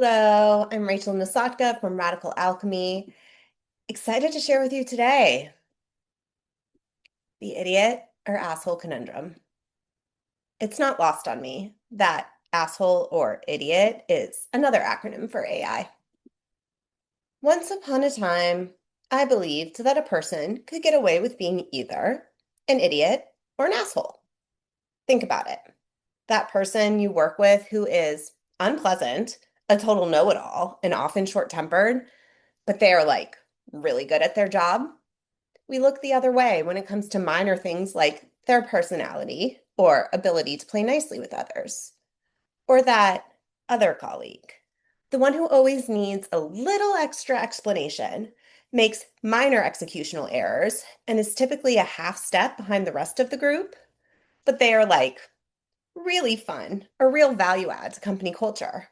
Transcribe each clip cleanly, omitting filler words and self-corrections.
Hello, I'm Rachel Nasatka from Radical Alchemy. Excited to share with you today the idiot or asshole conundrum. It's not lost on me that asshole or idiot is another acronym for AI. Once upon a time, I believed that a person could get away with being either an idiot or an asshole. Think about it. That person you work with who is unpleasant, a total know-it-all, and often short-tempered, but they are like really good at their job. We look the other way when it comes to minor things like their personality or ability to play nicely with others. Or that other colleague, the one who always needs a little extra explanation, makes minor executional errors, and is typically a half step behind the rest of the group, but they are like really fun, a real value add to company culture.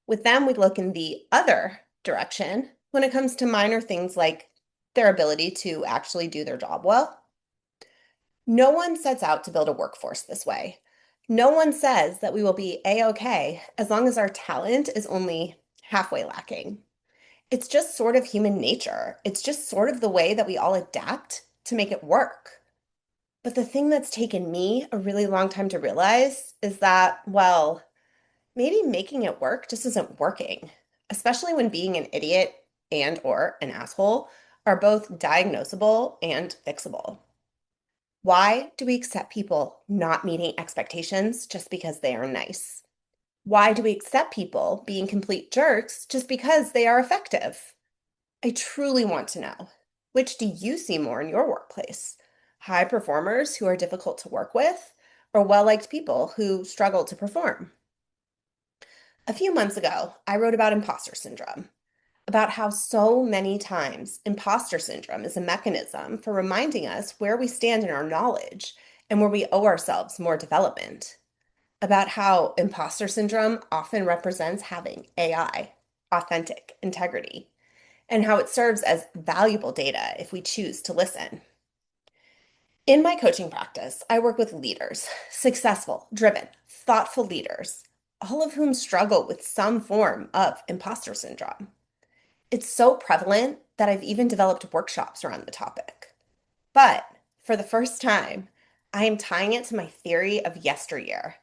With them, we look in the other direction when it comes to minor things like their ability to actually do their job well. No one sets out to build a workforce this way. No one says that we will be a-okay as long as our talent is only halfway lacking. It's just sort of human nature. It's just sort of the way that we all adapt to make it work. But the thing that's taken me a really long time to realize is that, well, maybe making it work just isn't working, especially when being an idiot and or an asshole are both diagnosable and fixable. Why do we accept people not meeting expectations just because they are nice? Why do we accept people being complete jerks just because they are effective? I truly want to know, which do you see more in your workplace? High performers who are difficult to work with, or well-liked people who struggle to perform? A few months ago, I wrote about imposter syndrome, about how so many times imposter syndrome is a mechanism for reminding us where we stand in our knowledge and where we owe ourselves more development, about how imposter syndrome often represents having AI, authentic integrity, and how it serves as valuable data if we choose to listen. In my coaching practice, I work with leaders, successful, driven, thoughtful leaders, all of whom struggle with some form of imposter syndrome. It's so prevalent that I've even developed workshops around the topic. But for the first time, I am tying it to my theory of yesteryear,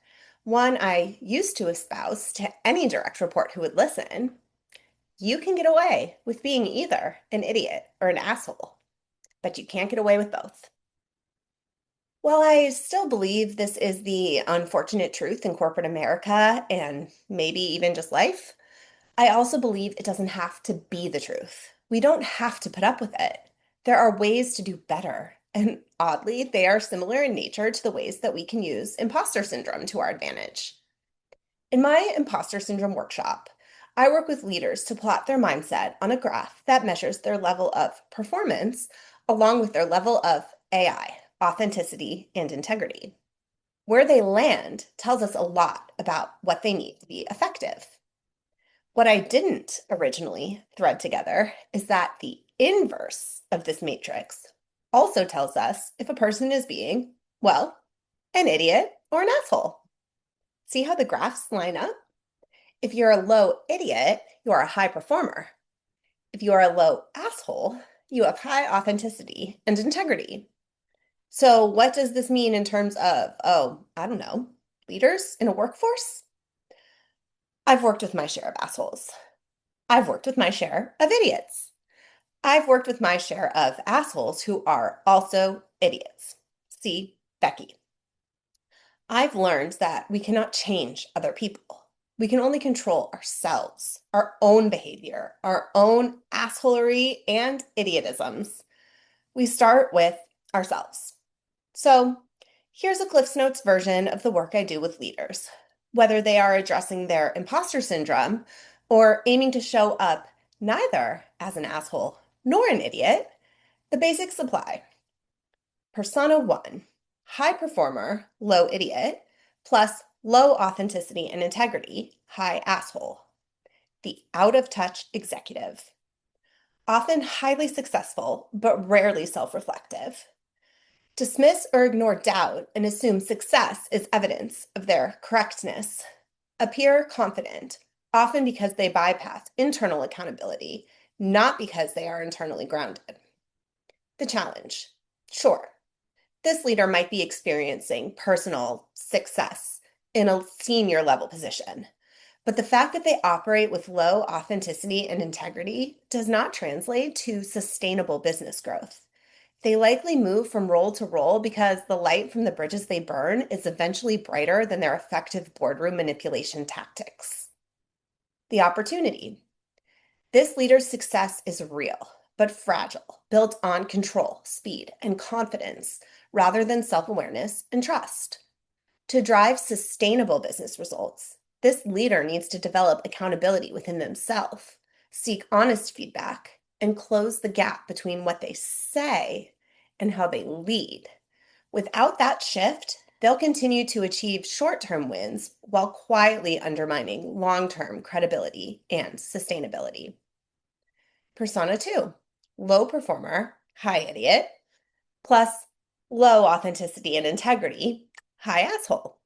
one I used to espouse to any direct report who would listen. You can get away with being either an idiot or an asshole, but you can't get away with both. While I still believe this is the unfortunate truth in corporate America and maybe even just life, I also believe it doesn't have to be the truth. We don't have to put up with it. There are ways to do better. And oddly, they are similar in nature to the ways that we can use imposter syndrome to our advantage. In my imposter syndrome workshop, I work with leaders to plot their mindset on a graph that measures their level of performance along with their level of AI, authenticity, and integrity. Where they land tells us a lot about what they need to be effective. What I didn't originally thread together is that the inverse of this matrix also tells us if a person is being, well, an idiot or an asshole. See how the graphs line up? If you're a low idiot, you are a high performer. If you are a low asshole, you have high authenticity and integrity. So, what does this mean in terms of, oh, I don't know, leaders in a workforce? I've worked with my share of assholes. I've worked with my share of idiots. I've worked with my share of assholes who are also idiots. See, Becky. I've learned that we cannot change other people. We can only control ourselves, our own behavior, our own assholery and idiotisms. We start with ourselves. So here's a Cliff's Notes version of the work I do with leaders. Whether they are addressing their imposter syndrome or aiming to show up neither as an asshole nor an idiot, the basics apply. Persona 1, high performer, low idiot, plus low authenticity and integrity, high asshole. The out of touch executive. Often highly successful, but rarely self reflective. Dismiss or ignore doubt and assume success is evidence of their correctness. Appear confident, often because they bypass internal accountability, not because they are internally grounded. The challenge. Sure, this leader might be experiencing personal success in a senior level position, but the fact that they operate with low authenticity and integrity does not translate to sustainable business growth. They likely move from role to role because the light from the bridges they burn is eventually brighter than their effective boardroom manipulation tactics. The opportunity. This leader's success is real, but fragile, built on control, speed, and confidence rather than self-awareness and trust. To drive sustainable business results, this leader needs to develop accountability within themselves, seek honest feedback, and close the gap between what they say and how they lead. Without that shift, they'll continue to achieve short-term wins while quietly undermining long-term credibility and sustainability. Persona 2, low performer, high idiot, plus low authenticity and integrity, high asshole.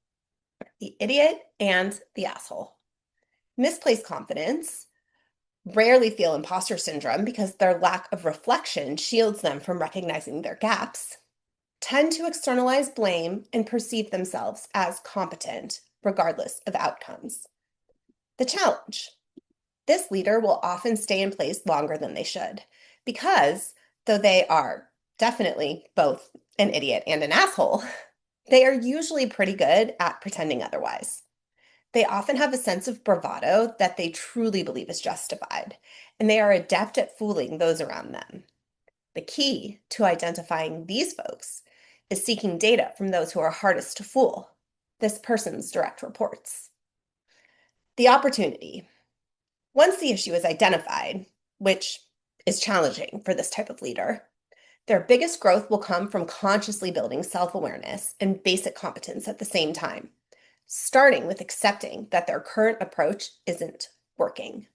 The idiot and the asshole. Misplaced confidence, rarely feel imposter syndrome because their lack of reflection shields them from recognizing their gaps, tend to externalize blame and perceive themselves as competent, regardless of outcomes. The challenge. This leader will often stay in place longer than they should because, though they are definitely both an idiot and an asshole, they are usually pretty good at pretending otherwise. They often have a sense of bravado that they truly believe is justified, and they are adept at fooling those around them. The key to identifying these folks is seeking data from those who are hardest to fool, this person's direct reports. The opportunity. Once the issue is identified, which is challenging for this type of leader, their biggest growth will come from consciously building self-awareness and basic competence at the same time, starting with accepting that their current approach isn't working.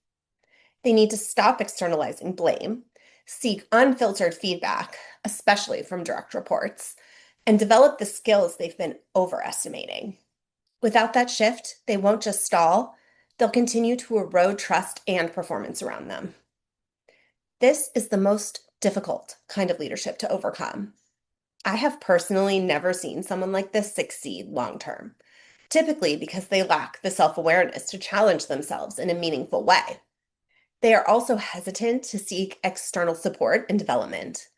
They need to stop externalizing blame, seek unfiltered feedback, especially from direct reports, and develop the skills they've been overestimating. Without that shift, they won't just stall, they'll continue to erode trust and performance around them. This is the most difficult kind of leadership to overcome. I have personally never seen someone like this succeed long term, typically because they lack the self-awareness to challenge themselves in a meaningful way. They are also hesitant to seek external support and development.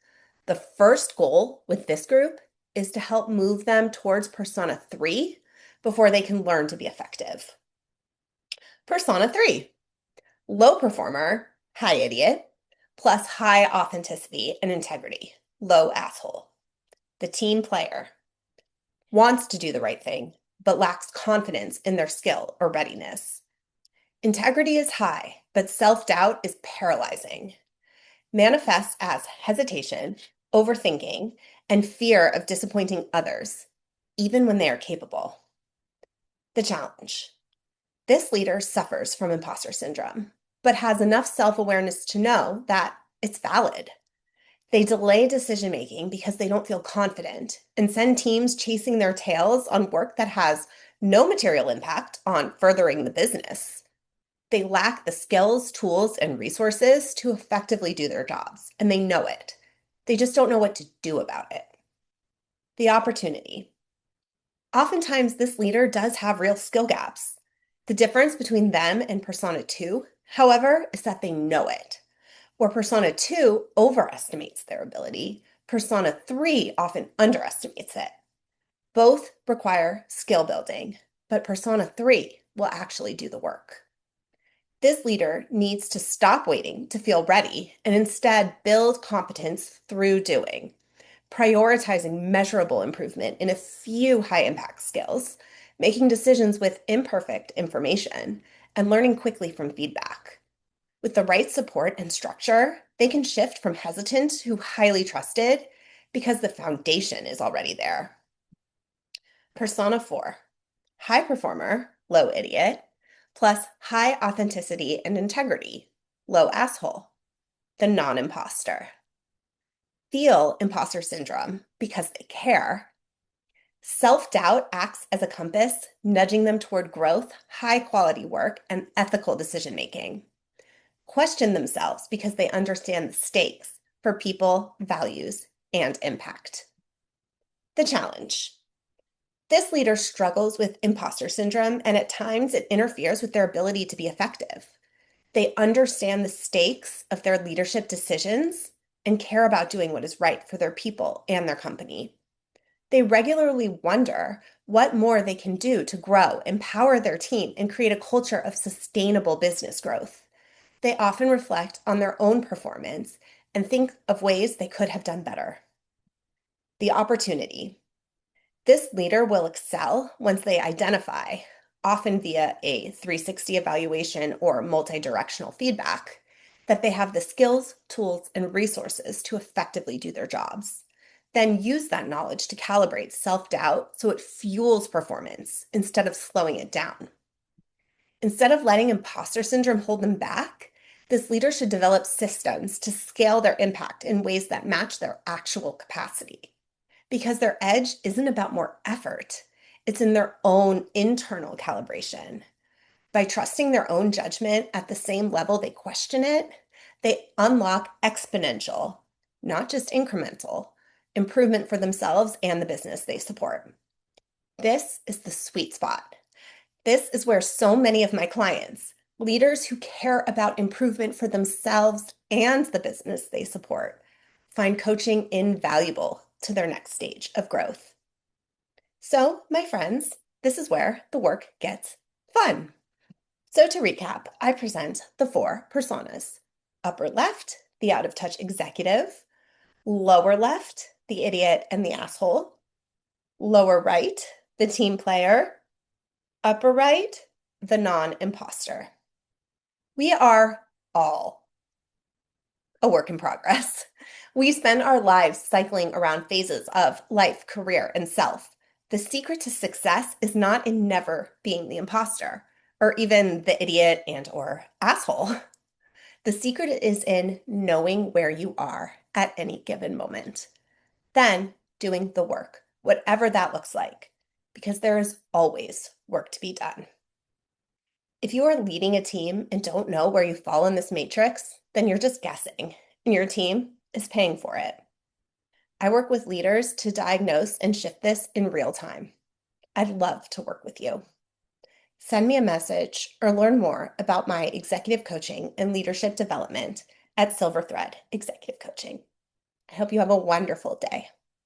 The first goal with this group is to help move them towards Persona 3 before they can learn to be effective. Persona 3, low performer, high idiot, plus high authenticity and integrity, low asshole. The team player wants to do the right thing, but lacks confidence in their skill or readiness. Integrity is high, but self-doubt is paralyzing. Manifests as hesitation, overthinking, and fear of disappointing others, even when they are capable. The challenge. This leader suffers from imposter syndrome, but has enough self-awareness to know that it's valid. They delay decision-making because they don't feel confident and send teams chasing their tails on work that has no material impact on furthering the business. They lack the skills, tools, and resources to effectively do their jobs, and they know it. They just don't know what to do about it. The opportunity. Oftentimes, this leader does have real skill gaps. The difference between them and Persona 2, however, is that they know it. Where Persona 2 overestimates their ability, Persona 3 often underestimates it. Both require skill building, but Persona 3 will actually do the work. This leader needs to stop waiting to feel ready and instead build competence through doing, prioritizing measurable improvement in a few high-impact skills, making decisions with imperfect information, and learning quickly from feedback. With the right support and structure, they can shift from hesitant to highly trusted because the foundation is already there. Persona 4, high performer, low idiot, plus high authenticity and integrity, low asshole, the non-imposter. Feel imposter syndrome because they care. Self-doubt acts as a compass, nudging them toward growth, high-quality work, and ethical decision-making. Question themselves because they understand the stakes for people, values, and impact. The challenge. This leader struggles with imposter syndrome, and at times it interferes with their ability to be effective. They understand the stakes of their leadership decisions and care about doing what is right for their people and their company. They regularly wonder what more they can do to grow, empower their team, and create a culture of sustainable business growth. They often reflect on their own performance and think of ways they could have done better. The opportunity. This leader will excel once they identify, often via a 360 evaluation or multi-directional feedback, that they have the skills, tools, and resources to effectively do their jobs. Then use that knowledge to calibrate self-doubt so it fuels performance instead of slowing it down. Instead of letting imposter syndrome hold them back, this leader should develop systems to scale their impact in ways that match their actual capacity. Because their edge isn't about more effort, it's in their own internal calibration. By trusting their own judgment at the same level they question it, they unlock exponential, not just incremental, improvement for themselves and the business they support. This is the sweet spot. This is where so many of my clients, leaders who care about improvement for themselves and the business they support, find coaching invaluable to their next stage of growth. So, my friends, this is where the work gets fun. So to recap, I present the 4 personas. Upper left, the out-of-touch executive. Lower left, the idiot and the asshole. Lower right, the team player. Upper right, the non-imposter. We are all a work in progress. We spend our lives cycling around phases of life, career, and self. The secret to success is not in never being the imposter or even the idiot and or asshole. The secret is in knowing where you are at any given moment. Then doing the work, whatever that looks like, because there is always work to be done. If you are leading a team and don't know where you fall in this matrix, then you're just guessing, and your team is paying for it. I work with leaders to diagnose and shift this in real time. I'd love to work with you. Send me a message or learn more about my executive coaching and leadership development at Silver Thread Executive Coaching. I hope you have a wonderful day.